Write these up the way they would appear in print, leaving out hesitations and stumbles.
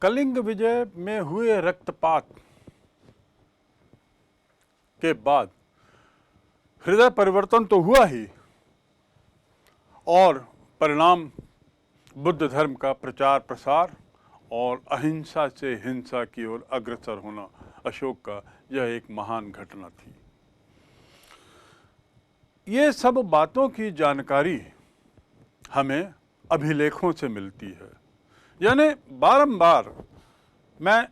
कलिंग विजय में हुए रक्तपात के बाद हृदय परिवर्तन तो हुआ ही और परिणाम बुद्ध धर्म का प्रचार प्रसार और अहिंसा से हिंसा की ओर अग्रसर होना अशोक का यह एक महान घटना थी। ये सब बातों की जानकारी हमें अभिलेखों से मिलती है। यानी बारंबार मैं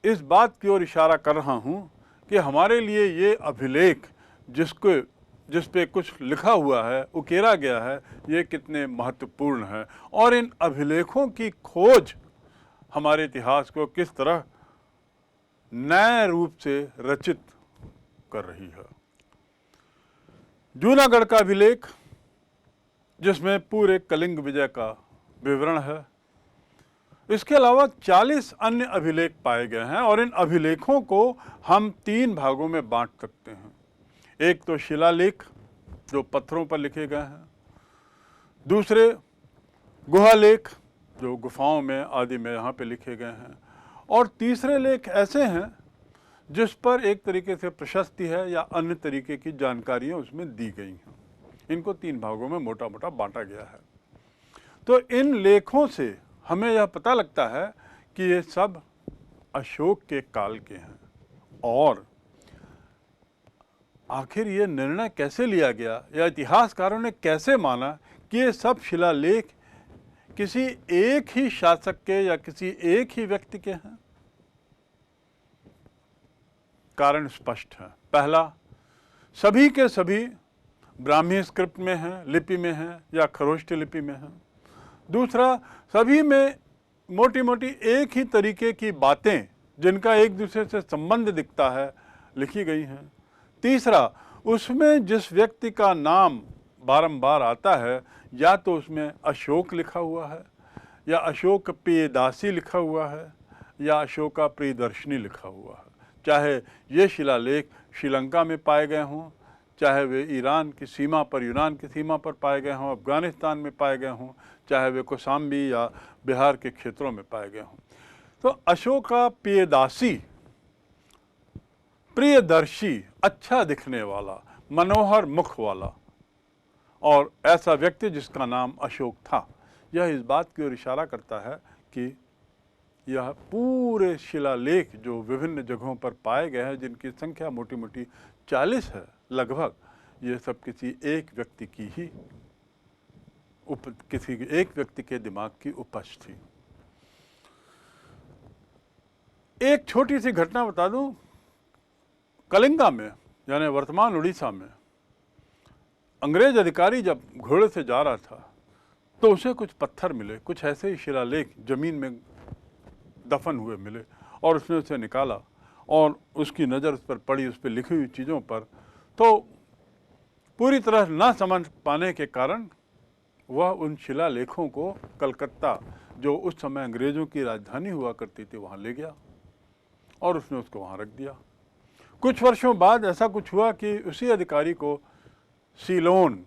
इस बात की ओर इशारा कर रहा हूँ कि हमारे लिए ये अभिलेख जिस पे कुछ लिखा हुआ है, उकेरा गया है, ये कितने महत्वपूर्ण है और इन अभिलेखों की खोज हमारे इतिहास को किस तरह नए रूप से रचित कर रही है। जूनागढ़ का अभिलेख जिसमें पूरे कलिंग विजय का विवरण है, इसके अलावा 40 अन्य अभिलेख पाए गए हैं और इन अभिलेखों को हम 3 भागों में बांट सकते हैं। एक तो शिलालेख जो पत्थरों पर लिखे गए हैं, दूसरे गुहालेख जो गुफाओं में आदि में यहाँ पे लिखे गए हैं, और तीसरे लेख ऐसे हैं जिस पर एक तरीके से प्रशस्ति है या अन्य तरीके की जानकारियाँ उसमें दी गई हैं। इनको 3 भागों में मोटा मोटा बांटा गया है। तो इन लेखों से हमें यह पता लगता है कि ये सब अशोक के काल के हैं। और आखिर ये निर्णय कैसे लिया गया या इतिहासकारों ने कैसे माना कि ये सब शिलालेख किसी एक ही शासक के या किसी एक ही व्यक्ति के हैं? कारण स्पष्ट है। पहला, सभी के सभी ब्राह्मी स्क्रिप्ट में हैं, लिपि में हैं या खरोष्ट लिपि में हैं। दूसरा, सभी में मोटी मोटी एक ही तरीके की बातें जिनका एक दूसरे से संबंध दिखता है लिखी गई हैं। तीसरा, उसमें जिस व्यक्ति का नाम बारंबार आता है या तो उसमें अशोक लिखा हुआ है या अशोक प्रियदासी लिखा हुआ है या अशोका प्रियदर्शिनी लिखा हुआ है। चाहे ये शिलालेख श्रीलंका में पाए गए हों, चाहे वे ईरान की सीमा पर, यूनान की सीमा पर पाए गए हों, अफगानिस्तान में पाए गए हों, चाहे वे कौशाम्बी या बिहार के क्षेत्रों में पाए गए हों। तो अशोका प्रियदासी, प्रियदर्शी, अच्छा दिखने वाला, मनोहर मुख वाला और ऐसा व्यक्ति जिसका नाम अशोक था, यह इस बात की ओर इशारा करता है कि यह पूरे शिलालेख जो विभिन्न जगहों पर पाए गए हैं, जिनकी संख्या मोटी मोटी 40 है लगभग, ये सब किसी एक व्यक्ति की ही किसी एक व्यक्ति के दिमाग की उपज थी। एक छोटी सी घटना बता दूं, कलिंगा में यानी वर्तमान उड़ीसा में अंग्रेज अधिकारी जब घोड़े से जा रहा था तो उसे कुछ पत्थर मिले, कुछ ऐसे ही शिलालेख जमीन में दफन हुए मिले और उसने उसे निकाला और उसकी नज़र उस पर पड़ी, उस पर लिखी हुई चीज़ों पर, तो पूरी तरह ना समझ पाने के कारण वह उन शिलालेखों को कलकत्ता, जो उस समय अंग्रेज़ों की राजधानी हुआ करती थी, वहाँ ले गया और उसने उसको वहाँ रख दिया। कुछ वर्षों बाद ऐसा कुछ हुआ कि उसी अधिकारी को सीलोन,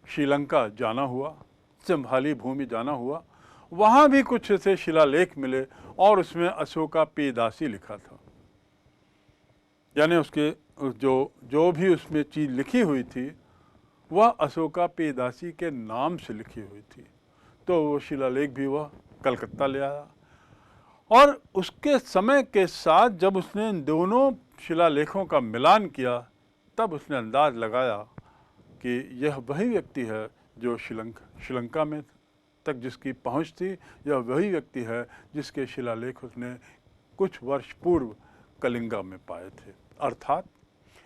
श्रीलंका जाना हुआ, सिंभाली भूमि जाना हुआ। वहाँ भी कुछ ऐसे शिलालेख मिले और उसमें अशोका प्रियदासी लिखा था। यानी उसके जो भी उसमें चीज़ लिखी हुई थी वह अशोका प्रियदासी के नाम से लिखी हुई थी। तो वो शिलालेख भी वह कलकत्ता ले आया और उसके समय के साथ जब उसने इन दोनों शिलालेखों का मिलान किया तब उसने अंदाज लगाया कि यह वही व्यक्ति है जो श्रीलंका में तक जिसकी पहुंच थी, यह वही व्यक्ति है जिसके शिलालेख उसने कुछ वर्ष पूर्व कलिंगा में पाए थे। अर्थात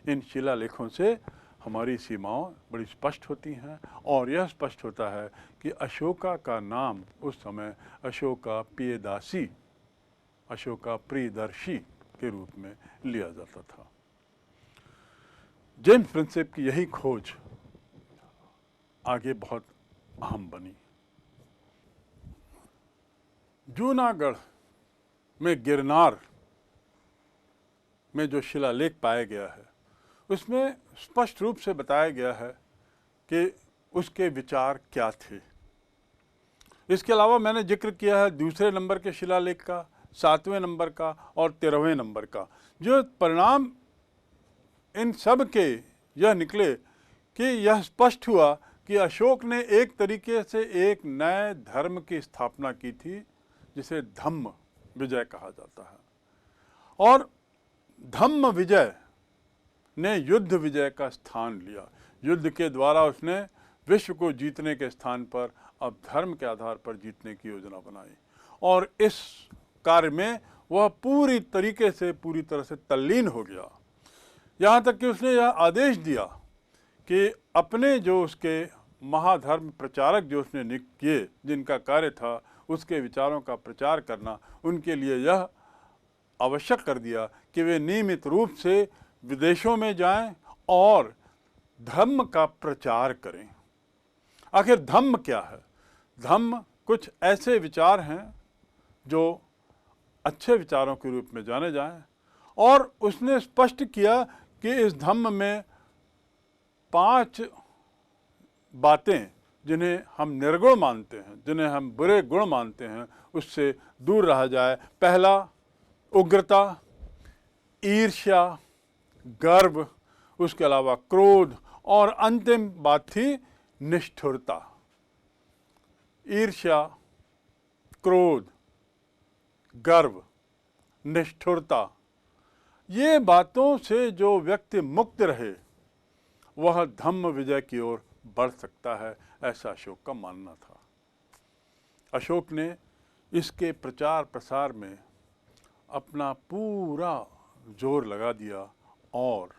इन शिलालेखों से हमारी सीमाएं बड़ी स्पष्ट होती हैं और यह स्पष्ट होता है कि अशोका का नाम उस समय अशोका प्रियदासी, अशोका प्रियदर्शी के रूप में लिया जाता था। जेम्स प्रिंसेप की यही खोज आगे बहुत अहम बनी। जूनागढ़ में गिरनार में जो शिलालेख पाया गया है उसमें स्पष्ट रूप से बताया गया है कि उसके विचार क्या थे। इसके अलावा मैंने जिक्र किया है दूसरे नंबर के शिलालेख का, 7वें नंबर का और 13वें नंबर का। जो परिणाम इन सब के यह निकले कि यह स्पष्ट हुआ कि अशोक ने एक तरीके से एक नए धर्म की स्थापना की थी जिसे धम्म विजय कहा जाता है। और धम्म विजय ने युद्ध विजय का स्थान लिया। युद्ध के द्वारा उसने विश्व को जीतने के स्थान पर अब धर्म के आधार पर जीतने की योजना बनाई और इस कार्य में वह पूरी तरह से तल्लीन हो गया। यहाँ तक कि उसने यह आदेश दिया कि अपने जो उसके महाधर्म प्रचारक जो उसने नियुक्त किए, जिनका कार्य था उसके विचारों का प्रचार करना, उनके लिए यह आवश्यक कर दिया कि वे नियमित रूप से विदेशों में जाएं और धम्म का प्रचार करें। आखिर धम्म क्या है? धम्म कुछ ऐसे विचार हैं जो अच्छे विचारों के रूप में जाने जाएं और उसने स्पष्ट किया कि इस धम्म में 5 बातें जिन्हें हम निर्गुण मानते हैं, जिन्हें हम बुरे गुण मानते हैं, उससे दूर रहा जाए। पहला उग्रता, ईर्ष्या, गर्व, उसके अलावा क्रोध और अंतिम बात थी निष्ठुरता। ईर्ष्या, क्रोध, गर्व, निष्ठुरता, ये बातों से जो व्यक्ति मुक्त रहे वह धम्म विजय की ओर बढ़ सकता है, ऐसा अशोक का मानना था। अशोक ने इसके प्रचार प्रसार में अपना पूरा जोर लगा दिया और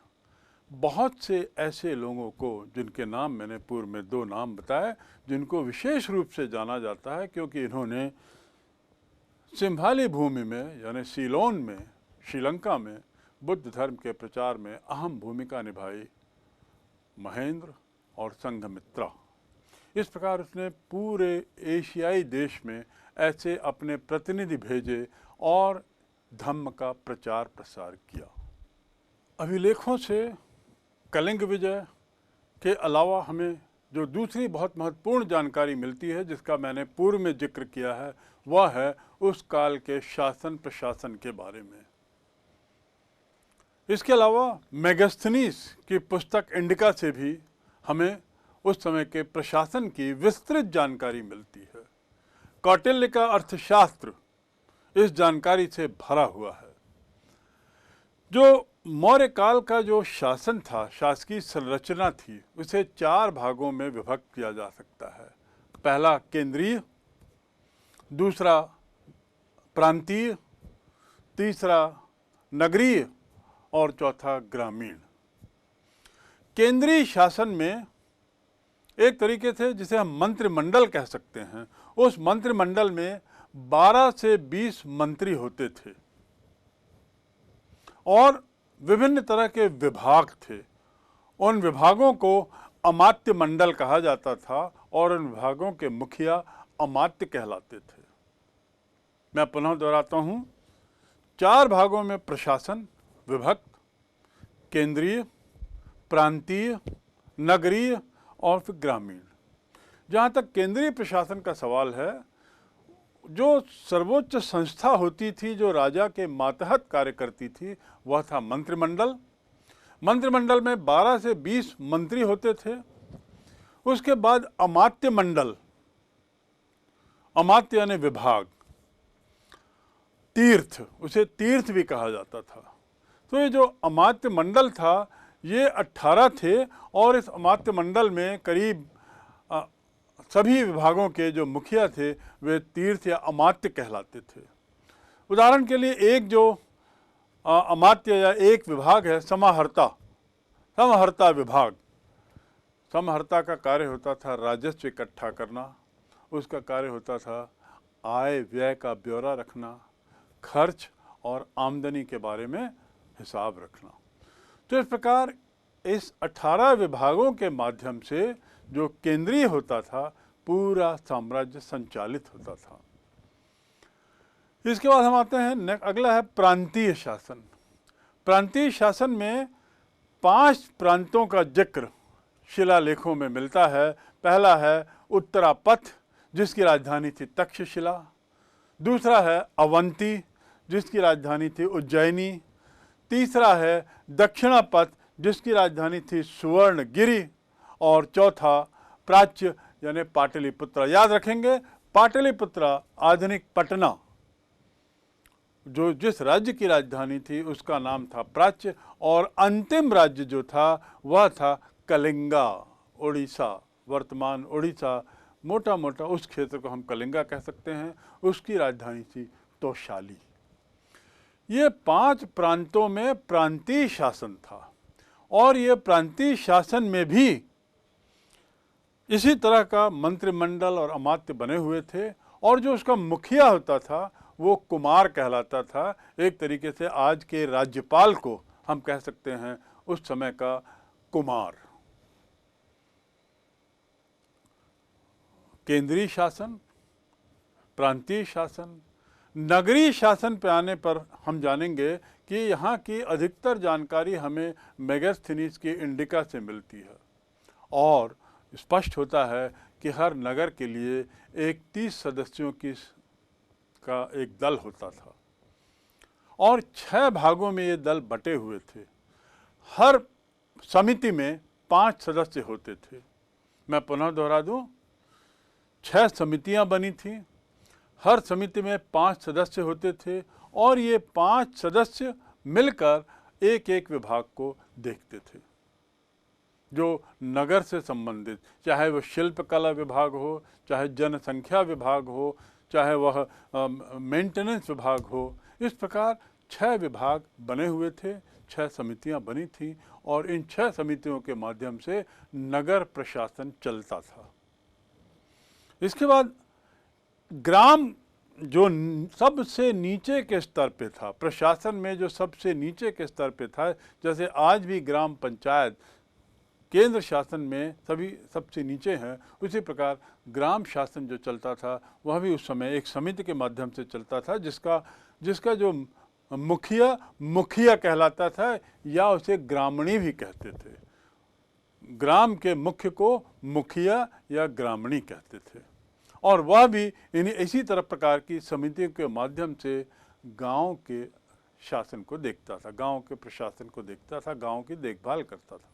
बहुत से ऐसे लोगों को, जिनके नाम मैंने पूर्व में 2 नाम बताए, जिनको विशेष रूप से जाना जाता है क्योंकि इन्होंने सिंभाली भूमि में यानी सीलोन में, श्रीलंका में बुद्ध धर्म के प्रचार में अहम भूमिका निभाई, महेंद्र और संघमित्रा। इस प्रकार उसने पूरे एशियाई देश में ऐसे अपने प्रतिनिधि भेजे और धम्म का प्रचार प्रसार किया। अभिलेखों से कलिंग विजय के अलावा हमें जो दूसरी बहुत महत्वपूर्ण जानकारी मिलती है, जिसका मैंने पूर्व में जिक्र किया है, वह है उस काल के शासन प्रशासन के बारे में। इसके अलावा मेगास्थनीज की पुस्तक इंडिका से भी हमें उस समय के प्रशासन की विस्तृत जानकारी मिलती है। कौटिल्य का अर्थशास्त्र इस जानकारी से भरा हुआ है। जो मौर्य काल का जो शासन था, शासकीय संरचना थी, उसे 4 भागों में विभक्त किया जा सकता है। पहला केंद्रीय, दूसरा प्रांतीय, तीसरा नगरीय और चौथा ग्रामीण। केंद्रीय शासन में एक तरीके से जिसे हम मंत्रिमंडल कह सकते हैं, उस मंत्रिमंडल में 12 से 20 मंत्री होते थे और विभिन्न तरह के विभाग थे। उन विभागों को अमात्य मंडल कहा जाता था और उन विभागों के मुखिया अमात्य कहलाते थे। मैं पुनः दोहराता हूँ, 4 भागों में प्रशासन विभक्त, केंद्रीय, प्रांतीय, नगरीय और फिर ग्रामीण। जहाँ तक केंद्रीय प्रशासन का सवाल है, जो सर्वोच्च संस्था होती थी जो राजा के मातहत कार्य करती थी, वह था मंत्रिमंडल। मंत्रिमंडल में 12 से 20 मंत्री होते थे। उसके बाद अमात्य मंडल, अमात्य यानी विभाग, तीर्थ, उसे तीर्थ भी कहा जाता था। तो ये जो अमात्य मंडल था, ये 18 थे और इस अमात्य मंडल में करीब सभी विभागों के जो मुखिया थे वे तीर्थ या अमात्य कहलाते थे। उदाहरण के लिए एक जो अमात्य या एक विभाग है समाहर्ता, समाहर्ता विभाग। समाहर्ता का कार्य होता था राजस्व इकट्ठा करना, उसका कार्य होता था आय व्यय का ब्यौरा रखना, खर्च और आमदनी के बारे में हिसाब रखना। तो इस प्रकार इस 18 विभागों के माध्यम से जो केंद्रीय होता था, पूरा साम्राज्य संचालित होता था। इसके बाद हम आते हैं, अगला है प्रांतीय शासन। प्रांतीय शासन में 5 प्रांतों का जिक्र शिलालेखों में मिलता है। पहला है उत्तरापथ, जिसकी राजधानी थी तक्षशिला। दूसरा है अवंती, जिसकी राजधानी थी उज्जैनी। तीसरा है दक्षिणापथ, जिसकी राजधानी थी सुवर्णगिरी। और चौथा प्राच्य यानी पाटलिपुत्र। याद रखेंगे, पाटलिपुत्र आधुनिक पटना, जो जिस राज्य की राजधानी थी उसका नाम था प्राच्य। और अंतिम राज्य जो था वह था कलिंगा, उड़ीसा, वर्तमान उड़ीसा, मोटा मोटा उस क्षेत्र को हम कलिंगा कह सकते हैं। उसकी राजधानी थी तोशाली। ये 5 प्रांतों में प्रांतीय शासन था और ये प्रांतीय शासन में भी इसी तरह का मंत्रिमंडल और अमात्य बने हुए थे। और जो उसका मुखिया होता था वो कुमार कहलाता था। एक तरीके से आज के राज्यपाल को हम कह सकते हैं उस समय का कुमार। केंद्रीय शासन, प्रांतीय शासन, नगरीय शासन पे आने पर हम जानेंगे कि यहाँ की अधिकतर जानकारी हमें मेगास्थनीज की इंडिका से मिलती है। और स्पष्ट होता है कि हर नगर के लिए एक 30 सदस्यों का एक दल होता था और 6 भागों में ये दल बटे हुए थे। हर समिति में 5 सदस्य होते थे। मैं पुनः दोहरा दूं, 6 समितियां बनी थी, हर समिति में 5 सदस्य होते थे और ये 5 सदस्य मिलकर एक एक विभाग को देखते थे जो नगर से संबंधित, चाहे वह शिल्पकला विभाग हो, चाहे जनसंख्या विभाग हो, चाहे वह मेंटेनेंस विभाग हो। इस प्रकार 6 विभाग बने हुए थे, 6 समितियां बनी थी और इन 6 समितियों के माध्यम से नगर प्रशासन चलता था। इसके बाद ग्राम जो सबसे नीचे के स्तर पे था, प्रशासन में जो सबसे नीचे के स्तर पे था, जैसे आज भी ग्राम पंचायत केंद्र शासन में सभी सबसे नीचे हैं, उसी प्रकार ग्राम शासन जो चलता था वह भी उस समय एक समिति के माध्यम से चलता था, जिसका जो मुखिया कहलाता था या उसे ग्रामणी भी कहते थे। ग्राम के मुख्य को मुखिया या ग्रामणी कहते थे और वह भी इसी तरह प्रकार की समितियों के माध्यम से गांव के शासन को देखता था, गांव के प्रशासन को देखता था, गांव की देखभाल करता था।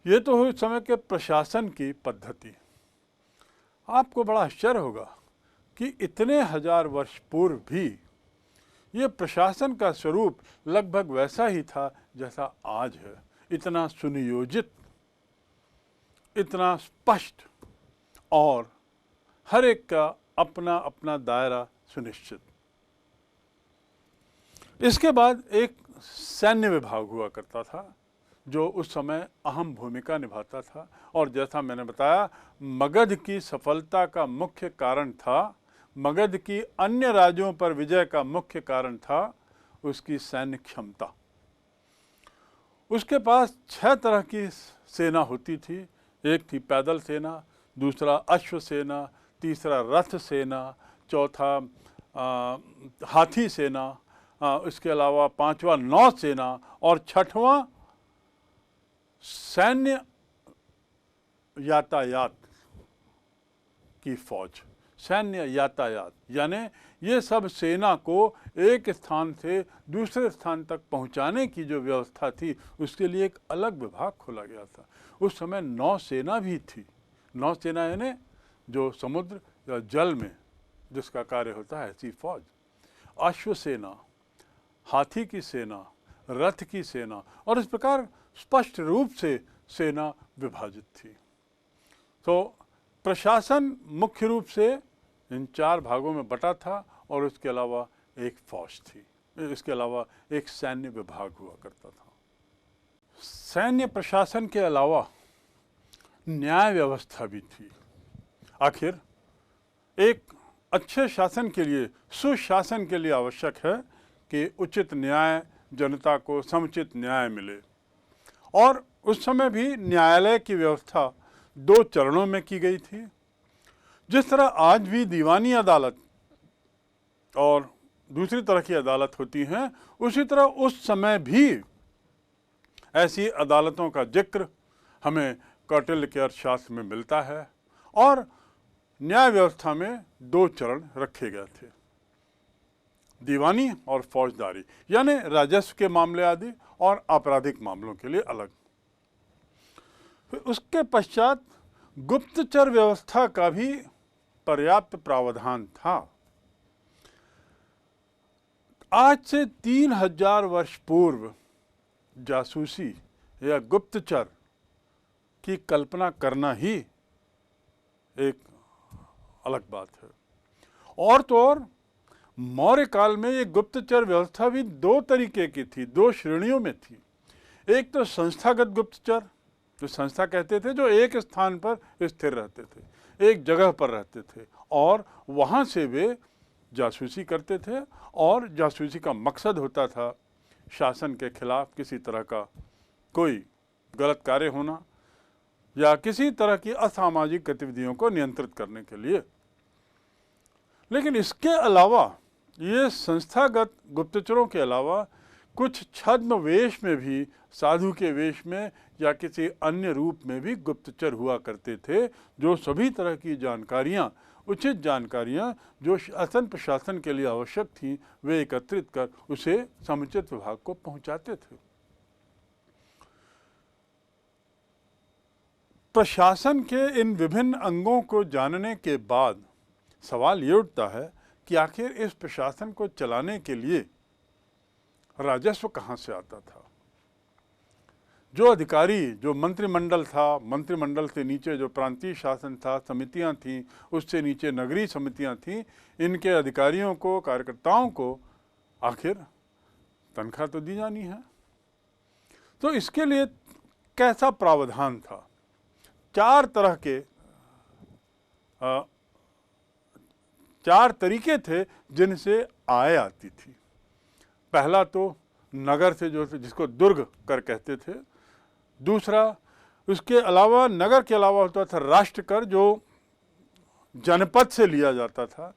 ये तो हुई उस समय के प्रशासन की पद्धति। आपको बड़ा आश्चर्य होगा कि इतने हजार वर्ष पूर्व भी ये प्रशासन का स्वरूप लगभग वैसा ही था जैसा आज है। इतना सुनियोजित, इतना स्पष्ट और हर एक का अपना अपना दायरा सुनिश्चित। इसके बाद एक सैन्य विभाग हुआ करता था जो उस समय अहम भूमिका निभाता था और जैसा मैंने बताया, मगध की सफलता का मुख्य कारण था, मगध की अन्य राज्यों पर विजय का मुख्य कारण था उसकी सैन्य क्षमता। उसके पास 6 तरह की सेना होती थी। एक थी पैदल सेना, दूसरा अश्व सेना, तीसरा रथ सेना, चौथा हाथी सेना, इसके अलावा 5वां नौ सेना और 6वां सैन्य यातायात की फौज। सैन्य यातायात यानी ये सब सेना को एक स्थान से दूसरे स्थान तक पहुंचाने की जो व्यवस्था थी उसके लिए एक अलग विभाग खोला गया था। उस समय नौसेना भी थी। नौसेना यानी जो समुद्र या जल में जिसका कार्य होता है, ऐसी फौज। अश्वसेना, हाथी की सेना, रथ की सेना और इस प्रकार स्पष्ट रूप से सेना विभाजित थी। तो प्रशासन मुख्य रूप से इन 4 भागों में बटा था और उसके अलावा एक फौज थी, इसके अलावा एक सैन्य विभाग हुआ करता था। सैन्य प्रशासन के अलावा न्याय व्यवस्था भी थी। आखिर एक अच्छे शासन के लिए, सुशासन के लिए आवश्यक है कि उचित न्याय, जनता को समुचित न्याय मिले। और उस समय भी न्यायालय की व्यवस्था 2 चरणों में की गई थी। जिस तरह आज भी दीवानी अदालत और दूसरी तरह की अदालत होती हैं, उसी तरह उस समय भी ऐसी अदालतों का जिक्र हमें कौटिल्य के अर्थशास्त्र में मिलता है। और न्याय व्यवस्था में दो चरण रखे गए थे, दीवानी और फौजदारी, यानी राजस्व के मामले आदि और आपराधिक मामलों के लिए अलग। फिर उसके पश्चात गुप्तचर व्यवस्था का भी पर्याप्त प्रावधान था। आज से 3000 वर्ष पूर्व जासूसी या गुप्तचर की कल्पना करना ही एक अलग बात है। और तो और मौर्य काल में ये गुप्तचर व्यवस्था भी दो तरीके की थी, दो श्रेणियों में थी। एक तो संस्थागत गुप्तचर, जो संस्था कहते थे, जो एक स्थान पर स्थिर रहते थे, एक जगह पर रहते थे और वहाँ से वे जासूसी करते थे और जासूसी का मकसद होता था शासन के खिलाफ किसी तरह का कोई गलत कार्य होना या किसी तरह की असामाजिक गतिविधियों को नियंत्रित करने के लिए। लेकिन इसके अलावा ये संस्थागत गुप्तचरों के अलावा कुछ छद्म वेश में भी, साधु के वेश में या किसी अन्य रूप में भी गुप्तचर हुआ करते थे, जो सभी तरह की जानकारियां, उचित जानकारियां जो शासन प्रशासन के लिए आवश्यक थी, वे एकत्रित कर उसे समुचित विभाग को पहुंचाते थे। प्रशासन के इन विभिन्न अंगों को जानने के बाद सवाल ये उठता है कि आखिर इस प्रशासन को चलाने के लिए राजस्व कहाँ से आता था। जो अधिकारी, जो मंत्रिमंडल था, मंत्रिमंडल से नीचे जो प्रांतीय शासन था, समितियां थीं, उससे नीचे नगरीय समितियां थीं, इनके अधिकारियों को, कार्यकर्ताओं को आखिर तनख्वाह तो दी जानी है। तो इसके लिए कैसा प्रावधान था? चार तरीके थे जिनसे आय आती थी। पहला तो नगर से, जो जिसको दुर्ग कर कहते थे। दूसरा, उसके अलावा नगर के अलावा होता था राष्ट्र कर, जो जनपद से लिया जाता था।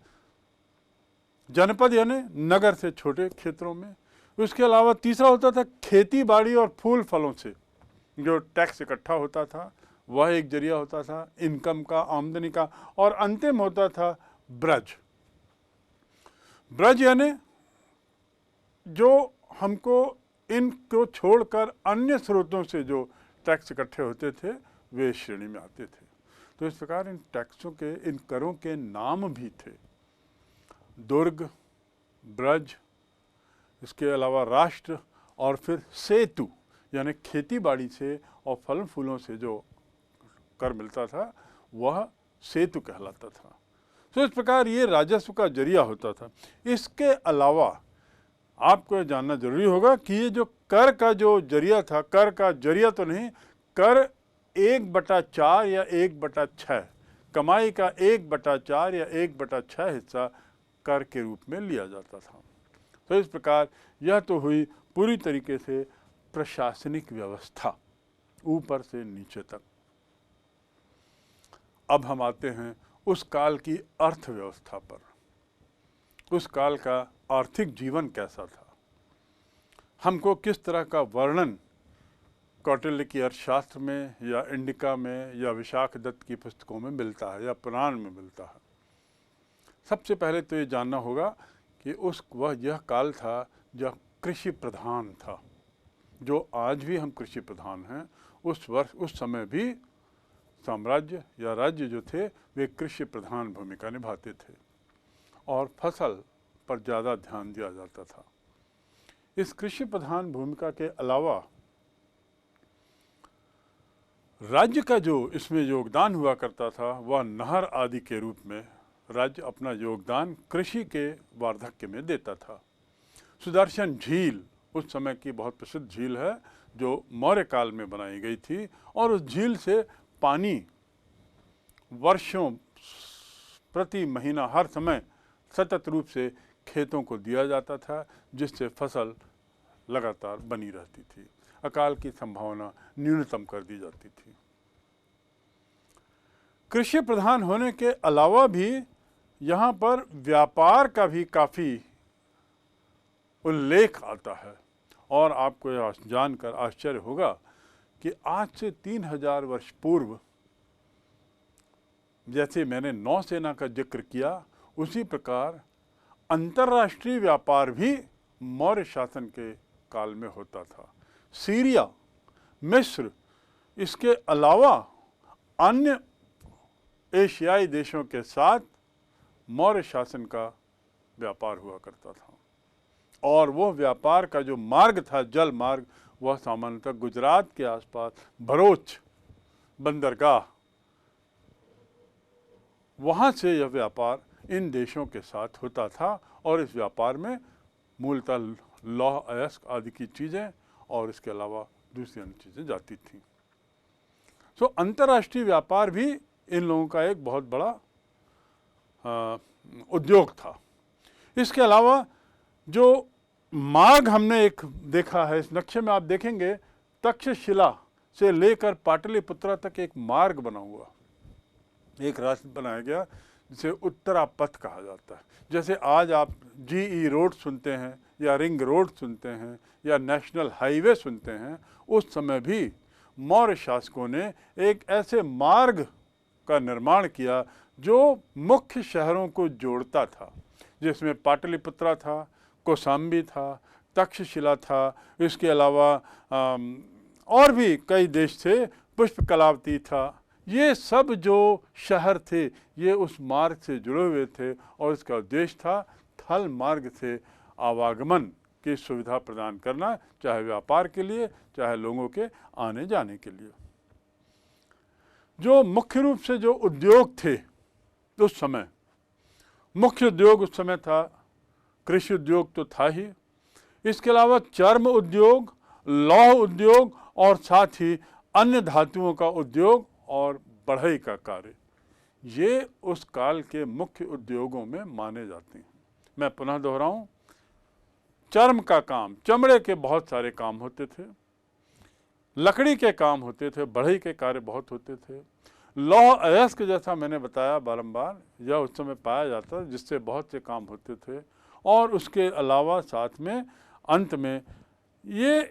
जनपद यानी नगर से छोटे क्षेत्रों में। उसके अलावा तीसरा होता था खेती बाड़ी और फूल फलों से जो टैक्स इकट्ठा होता था, वह एक जरिया होता था इनकम का, आमदनी का। और अंतिम होता था ब्रज। ब्रज यानी जो हमको इनको छोड़कर अन्य स्रोतों से जो टैक्स इकट्ठे होते थे, वे इस श्रेणी में आते थे। तो इस प्रकार इन टैक्सों के, इन करों के नाम भी थे। दुर्ग, ब्रज, इसके अलावा राष्ट्र और फिर सेतु, यानी खेती बाड़ी से और फल फूलों से जो कर मिलता था, वह सेतु कहलाता था। तो इस प्रकार ये राजस्व का जरिया होता था। इसके अलावा आपको जानना जरूरी होगा कि ये जो कर का जो जरिया था, कर का जरिया तो नहीं, कर 1/4 या 1/6, कमाई का 1/4 या 1/6 हिस्सा कर के रूप में लिया जाता था। तो इस प्रकार यह तो हुई पूरी तरीके से प्रशासनिक व्यवस्था, ऊपर से नीचे तक। अब हम आते हैं उस काल की अर्थव्यवस्था पर। उस काल का आर्थिक जीवन कैसा था, हमको किस तरह का वर्णन कौटिल्य की अर्थशास्त्र में या इंडिका में या विशाख दत्त की पुस्तकों में मिलता है या पुराण में मिलता है। सबसे पहले तो ये जानना होगा कि यह काल था जब कृषि प्रधान था। जो आज भी हम कृषि प्रधान हैं, उस समय भी साम्राज्य या राज्य जो थे, वे कृषि प्रधान भूमिका निभाते थे और फसल पर ज़्यादा ध्यान दिया जाता था। इस कृषि प्रधान भूमिका के अलावा राज्य का जो इसमें योगदान हुआ करता था, वह नहर आदि के रूप में राज्य अपना योगदान कृषि के वार्धक्य में देता था। सुदर्शन झील उस समय की बहुत प्रसिद्ध झील है, जो मौर्य काल में बनाई गई थी, और उस झील से पानी वर्षों, प्रति महीना, हर समय सतत रूप से खेतों को दिया जाता था, जिससे फसल लगातार बनी रहती थी। अकाल की संभावना न्यूनतम कर दी जाती थी। कृषि प्रधान होने के अलावा भी यहाँ पर व्यापार का भी काफ़ी उल्लेख आता है। और आपको यह जानकर आश्चर्य होगा कि आज से 3000 वर्ष पूर्व जैसे मैंने नौसेना का जिक्र किया, उसी प्रकार अंतर्राष्ट्रीय व्यापार भी मौर्य शासन के काल में होता था। सीरिया, मिस्र, इसके अलावा अन्य एशियाई देशों के साथ मौर्य शासन का व्यापार हुआ करता था, और वह व्यापार का जो मार्ग था, जल मार्ग, वह सामान्यतः गुजरात के आसपास भरूच बंदरगाह, वहाँ से यह व्यापार इन देशों के साथ होता था, और इस व्यापार में मूलतः लौह अयस्क आदि की चीज़ें और इसके अलावा दूसरी अन्य चीज़ें जाती थीं। सो अंतर्राष्ट्रीय व्यापार भी इन लोगों का एक बहुत बड़ा उद्योग था। इसके अलावा जो मार्ग हमने एक देखा है, इस नक्शे में आप देखेंगे तक्षशिला से लेकर पाटलिपुत्रा तक एक मार्ग बना हुआ, एक रास्ता बनाया गया जिसे उत्तरापथ कहा जाता है। जैसे आज आप GE रोड सुनते हैं या रिंग रोड सुनते हैं या नेशनल हाईवे सुनते हैं, उस समय भी मौर्य शासकों ने एक ऐसे मार्ग का निर्माण किया जो मुख्य शहरों को जोड़ता था, जिसमें पाटलिपुत्रा था, कौशाम्बी था, तक्षशिला था, इसके अलावा और भी कई देश थे, पुष्पकलावती था। ये सब जो शहर थे ये उस मार्ग से जुड़े हुए थे, और इसका उद्देश्य था थल मार्ग से आवागमन की सुविधा प्रदान करना, चाहे व्यापार के लिए, चाहे लोगों के आने जाने के लिए। जो मुख्य रूप से जो उद्योग थे उस समय, मुख्य उद्योग उस समय था कृषि उद्योग तो था ही, इसके अलावा चर्म उद्योग, लौह उद्योग और साथ ही अन्य धातुओं का उद्योग और बढ़ई का कार्य, ये उस काल के मुख्य उद्योगों में माने जाते हैं। मैं पुनः दोहराऊं, चर्म का काम, चमड़े के बहुत सारे काम होते थे, लकड़ी के काम होते थे, बढ़ई के कार्य बहुत होते थे, लौह अयस्क जैसा मैंने बताया बारंबार, यह उस समय पाया जाता जिससे बहुत से काम होते थे, और उसके अलावा साथ में अंत में ये